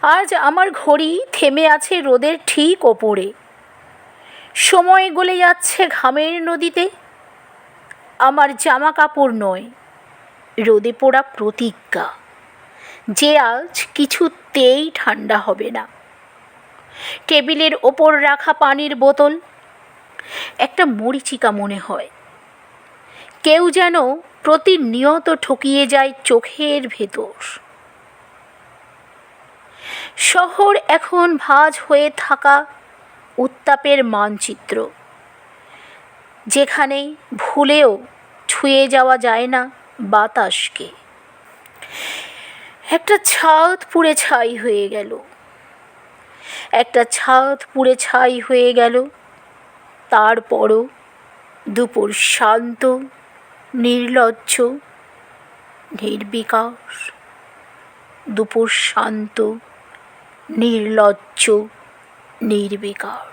আজ আমার ঘড়ি থেমে আছে রোদের ঠিক ওপরে। সময় গলে যাচ্ছে ঘামের নদীতে। আমার জামা কাপড় নয়, রোদে পোড়া প্রতিজ্ঞা যে আজ কিছুতেই ঠান্ডা হবে না। টেবিলের ওপর রাখা পানির বোতল একটা মরীচিকা মনে হয়। কেউ যেন প্রতিনিয়ত ঠকিয়ে যায় চোখের ভেতর। শহর এখন ভাঁজ হয়ে থাকা উত্তাপের মানচিত্র, যেখানে ভুলেও ছুঁয়ে যাওয়া যায় না বাতাসকে। একটা ছাদ পুড়ে ছাই হয়ে গেল, একটা ছাদ পুড়ে ছাই হয়ে গেল। তারপরও দুপুর শান্ত, নির্লজ্জ, নির্বিকার। দুপুর শান্ত, নির্লজ্জ, নির্বিকার।